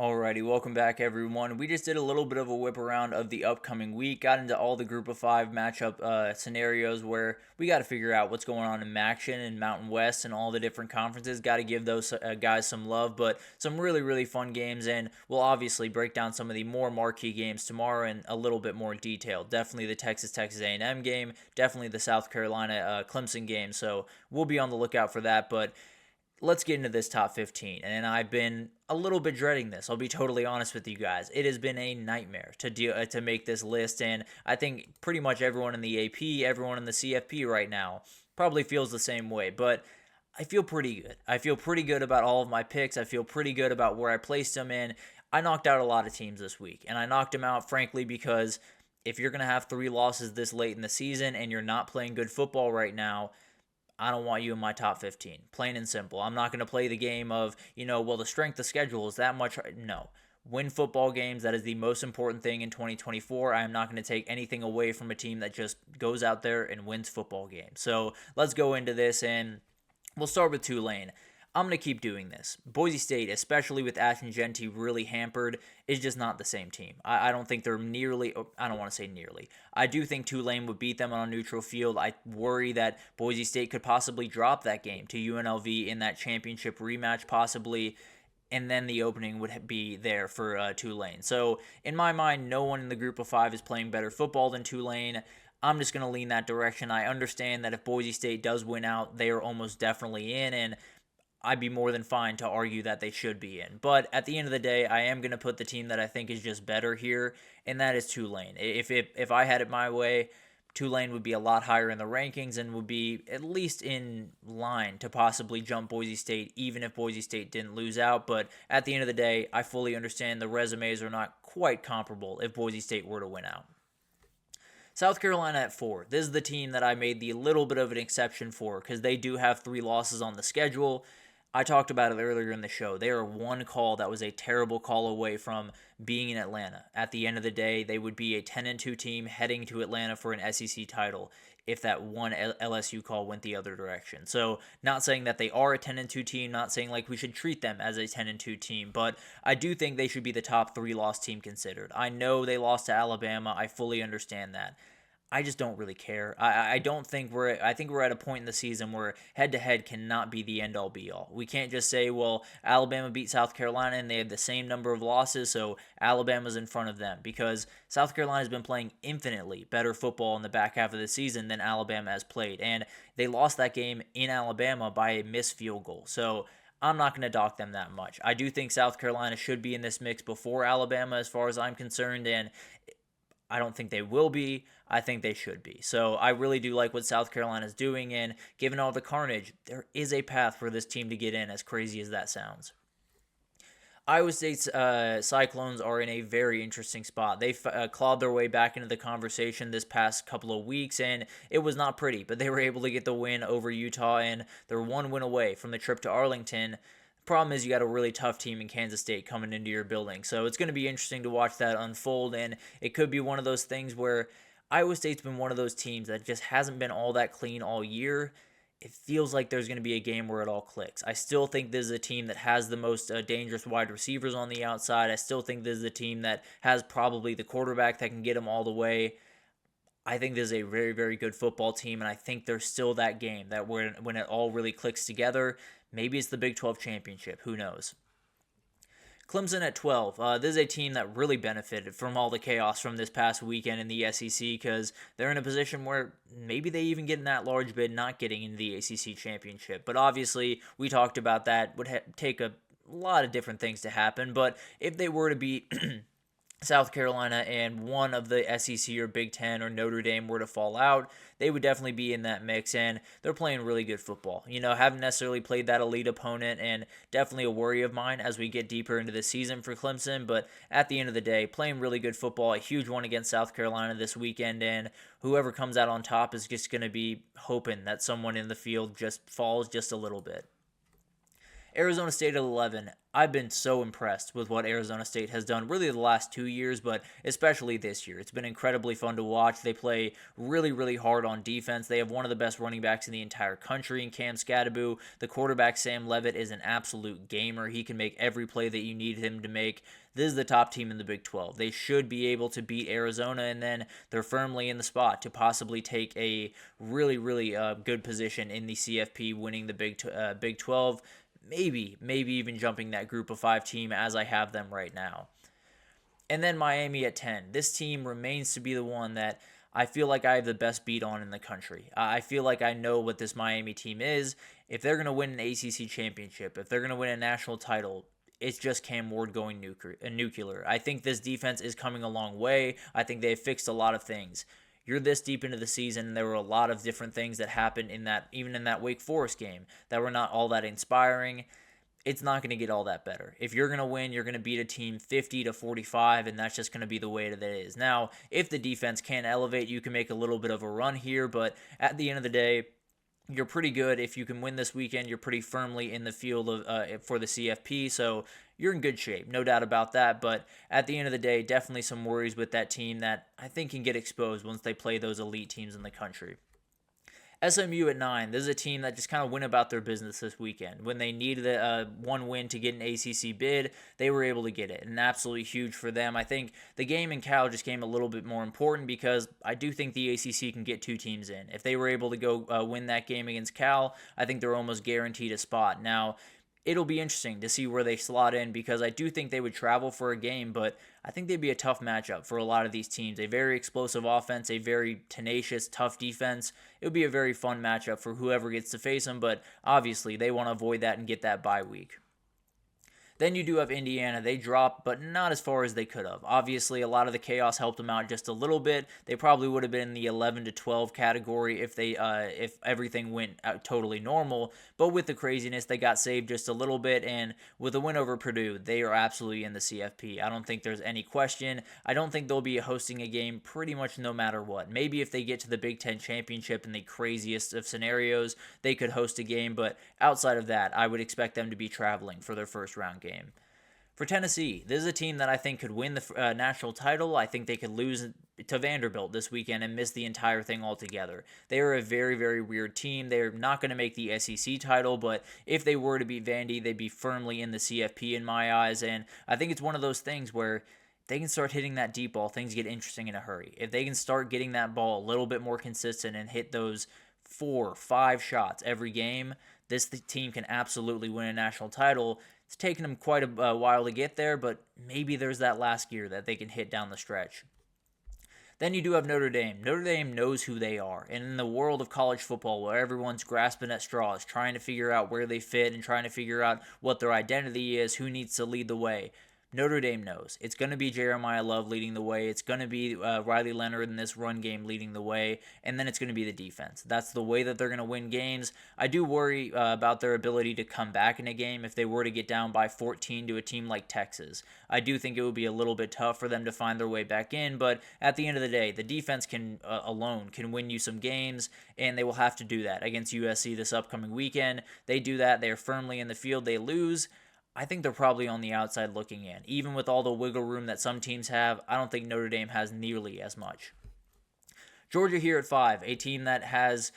Alrighty, welcome back everyone. We just did a little bit of a whip around of the upcoming week, got into all the group of five matchup scenarios where we got to figure out what's going on in Maction and Mountain West and all the different conferences. Got to give those guys some love, but some really, really fun games, and we'll obviously break down some of the more marquee games tomorrow in a little bit more detail. Definitely the Texas A&M game, definitely the South Carolina Clemson game, so we'll be on the lookout for that, but let's get into this top 15. And I've been a little bit dreading this. I'll be totally honest with you guys. It has been a nightmare to make this list, and I think pretty much everyone in the AP, everyone in the CFP right now probably feels the same way. But I feel pretty good. I feel pretty good about all of my picks. I feel pretty good about where I placed them in. I knocked out a lot of teams this week, and I knocked them out frankly because if you're going to have 3 losses this late in the season and you're not playing good football right now, I don't want you in my top 15. Plain and simple. I'm not going to play the game of, the strength of schedule is that much. No. Win football games. That is the most important thing in 2024. I am not going to take anything away from a team that just goes out there and wins football games. So let's go into this, and we'll start with Tulane. I'm going to keep doing this. Boise State, especially with Ashton Genty really hampered, is just not the same team. I don't think they're nearly, I don't want to say nearly. I do think Tulane would beat them on a neutral field. I worry that Boise State could possibly drop that game to UNLV in that championship rematch possibly, and then the opening would be there for Tulane. So in my mind, no one in the group of 5 is playing better football than Tulane. I'm just going to lean that direction. I understand that if Boise State does win out, they are almost definitely in, and I'd be more than fine to argue that they should be in. But at the end of the day, I am going to put the team that I think is just better here, and that is Tulane. If I had it my way, Tulane would be a lot higher in the rankings and would be at least in line to possibly jump Boise State, even if Boise State didn't lose out. But at the end of the day, I fully understand the resumes are not quite comparable if Boise State were to win out. South Carolina at 4. This is the team that I made the little bit of an exception for because they do have 3 losses on the schedule. I talked about it earlier in the show. They are one call that was a terrible call away from being in Atlanta. At the end of the day, they would be a 10-2 team heading to Atlanta for an SEC title if that one LSU call went the other direction. So not saying that they are a 10-2 team, not saying like we should treat them as a 10-2 team, but I do think they should be the top 3 loss team considered. I know they lost to Alabama. I fully understand that. I just don't really care. I don't think I think we're at a point in the season where head-to-head cannot be the end-all be-all. We can't just say, well, Alabama beat South Carolina and they have the same number of losses, so Alabama's in front of them, because South Carolina's been playing infinitely better football in the back half of the season than Alabama has played, and they lost that game in Alabama by a missed field goal. So I'm not going to dock them that much. I do think South Carolina should be in this mix before Alabama as far as I'm concerned, and I don't think they will be. I think they should be. So I really do like what South Carolina is doing, and given all the carnage, there is a path for this team to get in, as crazy as that sounds. Iowa State's Cyclones are in a very interesting spot. They clawed their way back into the conversation this past couple of weeks, and it was not pretty, but they were able to get the win over Utah, and they're one win away from the trip to Arlington. Problem is you got a really tough team in Kansas State coming into your building, so it's going to be interesting to watch that unfold, and it could be one of those things where Iowa State's been one of those teams that just hasn't been all that clean all year. It feels like there's going to be a game where it all clicks. I still think this is a team that has the most dangerous wide receivers on the outside. I still think this is a team that has probably the quarterback that can get them all the way. I think this is a very, very good football team, and I think there's still that game that when it all really clicks together, maybe it's the Big 12 championship. Who knows? Clemson at 12. This is a team that really benefited from all the chaos from this past weekend in the SEC because they're in a position where maybe they even get in that large bid not getting into the ACC championship. But obviously, we talked about that. Would take a lot of different things to happen. But if they were to beat South Carolina and one of the SEC or Big Ten or Notre Dame were to fall out, they would definitely be in that mix, and they're playing really good football. Haven't necessarily played that elite opponent, and definitely a worry of mine as we get deeper into the season for Clemson, but at the end of the day, playing really good football, a huge one against South Carolina this weekend, and whoever comes out on top is just going to be hoping that someone in the field just falls just a little bit. Arizona State at 11. I've been so impressed with what Arizona State has done really the last 2 years, but especially this year. It's been incredibly fun to watch. They play really, really hard on defense. They have one of the best running backs in the entire country in Cam Scadaboo. The quarterback, Sam Levitt, is an absolute gamer. He can make every play that you need him to make. This is the top team in the Big 12. They should be able to beat Arizona, and then they're firmly in the spot to possibly take a really, really good position in the CFP, winning the Big 12. Maybe even jumping that group of 5 team as I have them right now. And then Miami at 10. This team remains to be the one that I feel like I have the best beat on in the country. I feel like I know what this Miami team is. If they're going to win an ACC championship, if they're going to win a national title, it's just Cam Ward going nuclear. I think this defense is coming a long way. I think they've fixed a lot of things. You're this deep into the season, and there were a lot of different things that happened even in that Wake Forest game, that were not all that inspiring. It's not going to get all that better. If you're going to win, you're going to beat a team 50-45, and that's just going to be the way that it is. Now, if the defense can elevate, you can make a little bit of a run here, but at the end of the day, you're pretty good. If you can win this weekend, you're pretty firmly in the field for the CFP, so you're in good shape, no doubt about that. But at the end of the day, definitely some worries with that team that I think can get exposed once they play those elite teams in the country. SMU at 9. This is a team that just kind of went about their business this weekend. When they needed one win to get an ACC bid, they were able to get it, and absolutely huge for them. I think the game in Cal just came a little bit more important because I do think the ACC can get 2 teams in. If they were able to go win that game against Cal, I think they're almost guaranteed a spot. Now, it'll be interesting to see where they slot in because I do think they would travel for a game, but I think they'd be a tough matchup for a lot of these teams. A very explosive offense, a very tenacious, tough defense. It would be a very fun matchup for whoever gets to face them, but obviously they want to avoid that and get that bye week. Then you do have Indiana. They dropped, but not as far as they could have. Obviously, a lot of the chaos helped them out just a little bit. They probably would have been in the 11-12 category if everything went out totally normal. But with the craziness, they got saved just a little bit. And with a win over Purdue, they are absolutely in the CFP. I don't think there's any question. I don't think they'll be hosting a game pretty much no matter what. Maybe if they get to the Big Ten championship in the craziest of scenarios, they could host a game. But outside of that, I would expect them to be traveling for their first round game. For Tennessee, this is a team that I think could win the national title. I think they could lose to Vanderbilt this weekend and miss the entire thing altogether. They are a very, very weird team. They're not going to make the SEC title, but if they were to beat Vandy, they'd be firmly in the CFP in my eyes. And I think it's one of those things where they can start hitting that deep ball, things get interesting in a hurry. If they can start getting that ball a little bit more consistent and hit those 4-5 shots every game, this team can absolutely win a national title. It's taken them quite a while to get there, but maybe there's that last gear that they can hit down the stretch. Then you do have Notre Dame. Notre Dame knows who they are. And in the world of college football where everyone's grasping at straws, trying to figure out where they fit and trying to figure out what their identity is, who needs to lead the way, Notre Dame knows. It's going to be Jeremiah Love leading the way. It's going to be Riley Leonard in this run game leading the way. And then it's going to be the defense. That's the way that they're going to win games. I do worry about their ability to come back in a game if they were to get down by 14 to a team like Texas. I do think it would be a little bit tough for them to find their way back in. But at the end of the day, the defense alone can win you some games. And they will have to do that against USC this upcoming weekend. They do that. They are firmly in the field. They lose. I think they're probably on the outside looking in. Even with all the wiggle room that some teams have, I don't think Notre Dame has nearly as much. Georgia here at 5, a team that has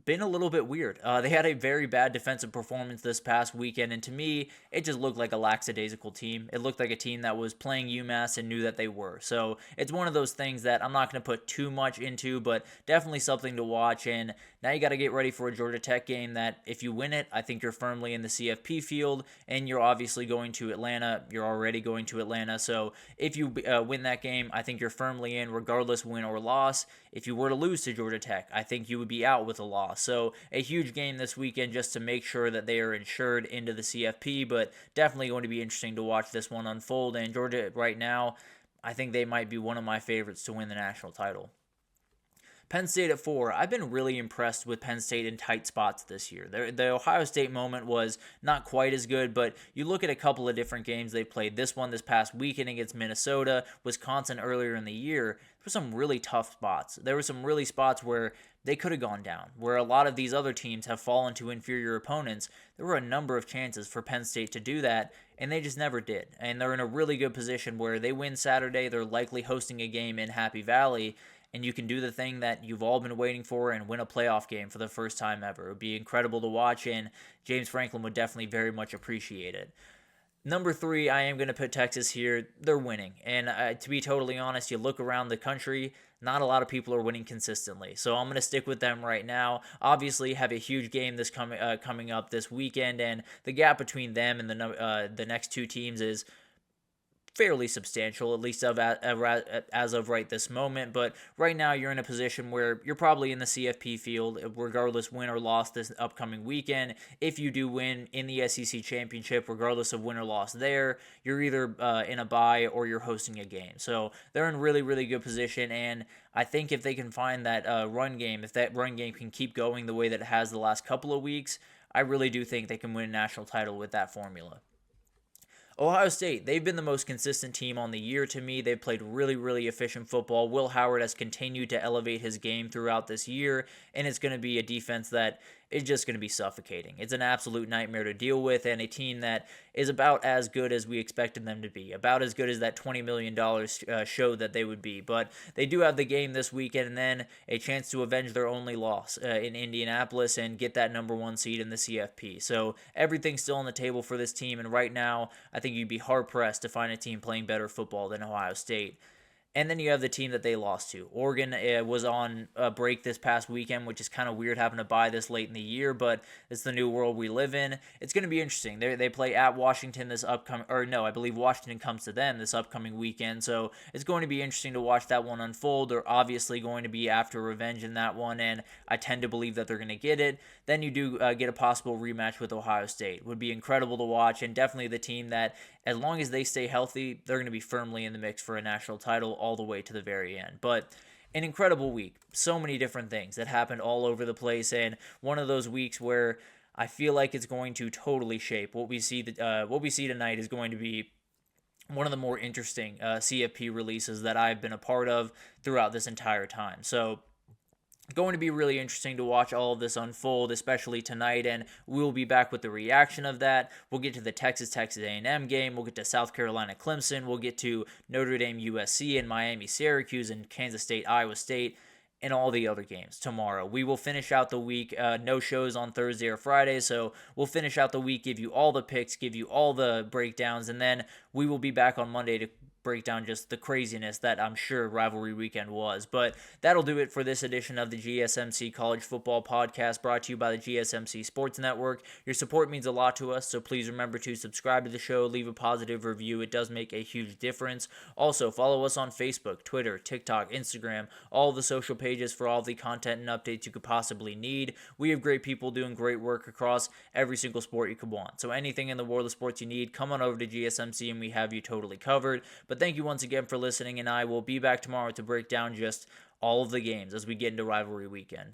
been a little bit weird. They had a very bad defensive performance this past weekend, and to me, it just looked like a lackadaisical team. It looked like a team that was playing UMass and knew that they were. So it's one of those things that I'm not going to put too much into, but definitely something to watch. And now you got to get ready for a Georgia Tech game that if you win it, I think you're firmly in the CFP field, and you're obviously going to Atlanta. You're already going to Atlanta. So if you win that game, I think you're firmly in regardless win or loss. If you were to lose to Georgia Tech, I think you would be out with a loss. So a huge game this weekend just to make sure that they are insured into the CFP, but definitely going to be interesting to watch this one unfold. And Georgia right now, I think they might be one of my favorites to win the national title. Penn State at 4. I've been really impressed with Penn State in tight spots this year. The Ohio State moment was not quite as good, but you look at a couple of different games they played. This one this past weekend against Minnesota, Wisconsin earlier in the year. There were some really tough spots. There were some really spots where they could have gone down, where a lot of these other teams have fallen to inferior opponents. There were a number of chances for Penn State to do that, and they just never did. And they're in a really good position where they win Saturday, they're likely hosting a game in Happy Valley, and you can do the thing that you've all been waiting for and win a playoff game for the first time ever. It would be incredible to watch, and James Franklin would definitely very much appreciate it. Number 3, I am going to put Texas here. They're winning. And to be totally honest, you look around the country, not a lot of people are winning consistently. So I'm going to stick with them right now. Obviously, have a huge game this coming up this weekend, and the gap between them and the next two teams is fairly substantial, at least as of right this moment. But right now, you're in a position where you're probably in the CFP field, regardless win or loss this upcoming weekend. If you do win in the SEC championship, regardless of win or loss there, you're either in a bye or you're hosting a game. So they're in really, really good position. And I think if they can find that run game, if that run game can keep going the way that it has the last couple of weeks, I really do think they can win a national title with that formula. Ohio State, they've been the most consistent team on the year to me. They've played really, really efficient football. Will Howard has continued to elevate his game throughout this year, and it's going to be a defense that is just going to be suffocating. It's an absolute nightmare to deal with, and a team that is about as good as we expected them to be, about as good as that $20 million showed that they would be. But they do have the game this weekend, and then a chance to avenge their only loss in Indianapolis and get that number 1 seed in the CFP. So everything's still on the table for this team, and right now, I think you'd be hard-pressed to find a team playing better football than Ohio State. And then you have the team that they lost to. Oregon was on a break this past weekend, which is kind of weird having to bye this late in the year, but it's the new world we live in. It's going to be interesting. They play at Washington this upcoming, or no, I believe Washington comes to them this upcoming weekend, so it's going to be interesting to watch that one unfold. They're obviously going to be after revenge in that one, and I tend to believe that they're going to get it. Then you do get a possible rematch with Ohio State. Would be incredible to watch, and definitely the team that, as long as they stay healthy, they're going to be firmly in the mix for a national title all the way to the very end. But an incredible week. So many different things that happened all over the place, and one of those weeks where I feel like it's going to totally shape what we see. What we see tonight is going to be one of the more interesting CFP releases that I've been a part of throughout this entire time. So going to be really interesting to watch all of this unfold, especially tonight, and we'll be back with the reaction of that. We'll get to the Texas A&M game. We'll get to South Carolina Clemson. We'll get to Notre Dame USC and Miami Syracuse and Kansas State Iowa State and all the other games tomorrow. We will finish out the week. No shows on Thursday or Friday, so we'll finish out the week, give you all the picks, give you all the breakdowns, and then we will be back on Monday to break down just the craziness that I'm sure rivalry weekend was. But that'll do it for this edition of the GSMC College Football Podcast, brought to you by the GSMC Sports Network. Your support means a lot to us, so please remember to subscribe to the show, leave a positive review. It does make a huge difference. Also, follow us on Facebook, Twitter, TikTok, Instagram, all the social pages for all the content and updates you could possibly need. We have great people doing great work across every single sport you could want. So anything in the world of sports you need, come on over to GSMC and we have you totally covered. But thank you once again for listening, and I will be back tomorrow to break down just all of the games as we get into rivalry weekend.